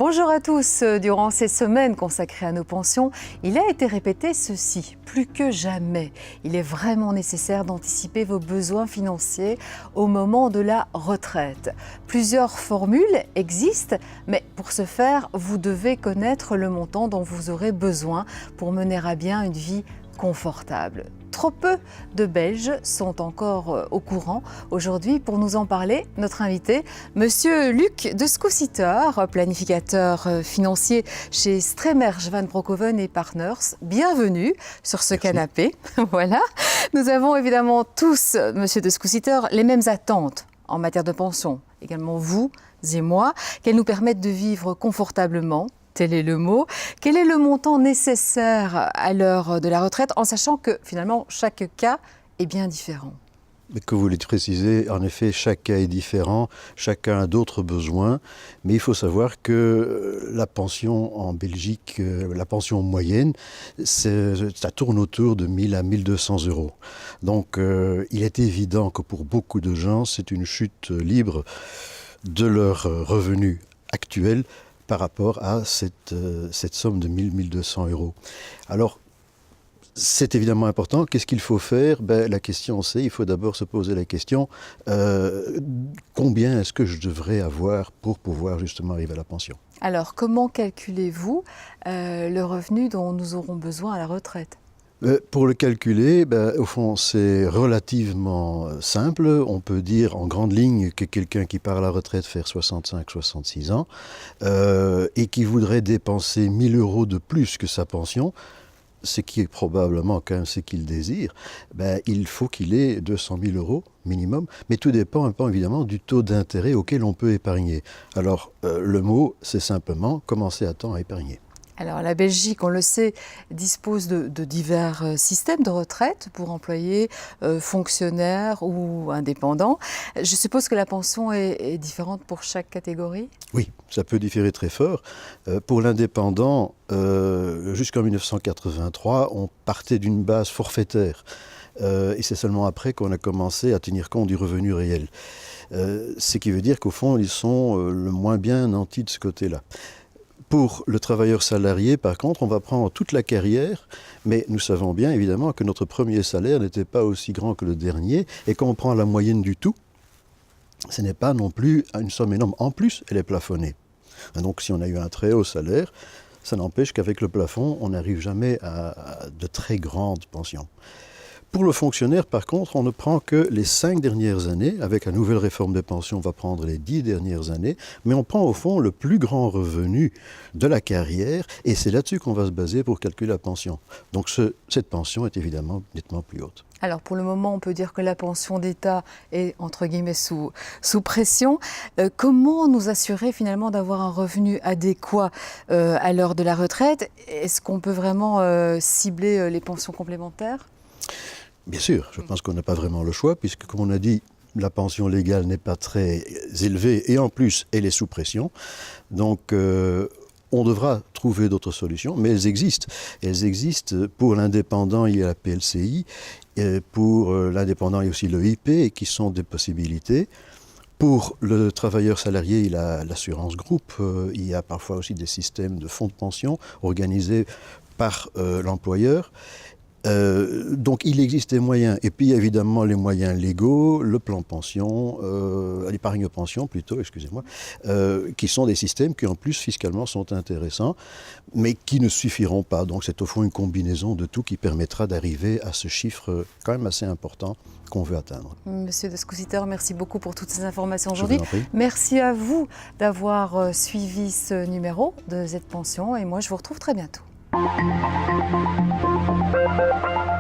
Bonjour à tous. Durant ces semaines consacrées à nos pensions, il a été répété ceci. Plus que jamais, il est vraiment nécessaire d'anticiper vos besoins financiers au moment de la retraite. Plusieurs formules existent, mais pour ce faire, vous devez connaître le montant dont vous aurez besoin pour mener à bien une vie confortable. Trop peu de Belges sont encore au courant. Aujourd'hui, pour nous en parler, notre invité, Monsieur Luc de Scoussiter, planificateur financier chez Stremerge Van Broekhoven et Partners. Bienvenue sur ce canapé. Voilà. Nous avons évidemment tous, Monsieur de Scoussiter, les mêmes attentes en matière de pension. Également vous et moi, qu'elles nous permettent de vivre confortablement. Tel est le mot. Quel est le montant nécessaire à l'heure de la retraite, en sachant que finalement chaque cas est bien différent? Mais que vous voulez préciser, en effet, chaque cas est différent, chacun a d'autres besoins, mais il faut savoir que la pension en Belgique, la pension moyenne, ça tourne autour de 1000 à 1200 euros. Donc il est évident que pour beaucoup de gens, c'est une chute libre de leurs revenus actuels par rapport à cette somme de 1000-1200 euros. Alors, c'est évidemment important. Qu'est-ce qu'il faut faire? La question c'est, il faut d'abord se poser la question, combien est-ce que je devrais avoir pour pouvoir justement arriver à la pension? Alors, comment calculez-vous le revenu dont nous aurons besoin à la retraite? Pour le calculer, au fond, c'est relativement simple. On peut dire en grande ligne que quelqu'un qui part à la retraite vers 65-66 ans et qui voudrait dépenser 1000 euros de plus que sa pension, ce qui est probablement quand même ce qu'il désire, il faut qu'il ait 200 000 euros minimum, mais tout dépend évidemment du taux d'intérêt auquel on peut épargner. Alors le mot, c'est simplement commencer à temps à épargner. Alors la Belgique, on le sait, dispose de divers systèmes de retraite pour employés, fonctionnaires ou indépendants. Je suppose que la pension est différente pour chaque catégorie? Oui, ça peut différer très fort. Pour l'indépendant, jusqu'en 1983, on partait d'une base forfaitaire. Et c'est seulement après qu'on a commencé à tenir compte du revenu réel. Ce qui veut dire qu'au fond, ils sont le moins bien nantis de ce côté-là. Pour le travailleur salarié, par contre, on va prendre toute la carrière, mais nous savons bien évidemment que notre premier salaire n'était pas aussi grand que le dernier, et quand on prend la moyenne du tout, ce n'est pas non plus une somme énorme. En plus, elle est plafonnée. Donc si on a eu un très haut salaire, ça n'empêche qu'avec le plafond, on n'arrive jamais à de très grandes pensions. Pour le fonctionnaire, par contre, on ne prend que les 5 dernières années. Avec la nouvelle réforme des pensions, on va prendre les 10 dernières années. Mais on prend au fond le plus grand revenu de la carrière et c'est là-dessus qu'on va se baser pour calculer la pension. Donc cette pension est évidemment nettement plus haute. Alors pour le moment, on peut dire que la pension d'État est entre guillemets sous pression. Comment nous assurer finalement d'avoir un revenu adéquat à l'heure de la retraite? Est-ce qu'on peut vraiment cibler les pensions complémentaires? Bien sûr, je pense qu'on n'a pas vraiment le choix, puisque comme on a dit, la pension légale n'est pas très élevée et en plus, elle est sous pression. Donc, on devra trouver d'autres solutions, mais elles existent. Elles existent pour l'indépendant, il y a la PLCI, et pour l'indépendant, il y a aussi l'EIP, qui sont des possibilités. Pour le travailleur salarié, il a l'assurance groupe, il y a parfois aussi des systèmes de fonds de pension organisés par l'employeur. Donc il existe des moyens, et puis évidemment les moyens légaux, le plan pension, l'épargne pension plutôt, excusez-moi, qui sont des systèmes qui en plus fiscalement sont intéressants, mais qui ne suffiront pas. Donc c'est au fond une combinaison de tout qui permettra d'arriver à ce chiffre quand même assez important qu'on veut atteindre. Monsieur de Scoussiter, merci beaucoup pour toutes ces informations aujourd'hui. Je vous en prie. Merci à vous d'avoir suivi ce numéro de Z Pension, et moi je vous retrouve très bientôt. Thank you.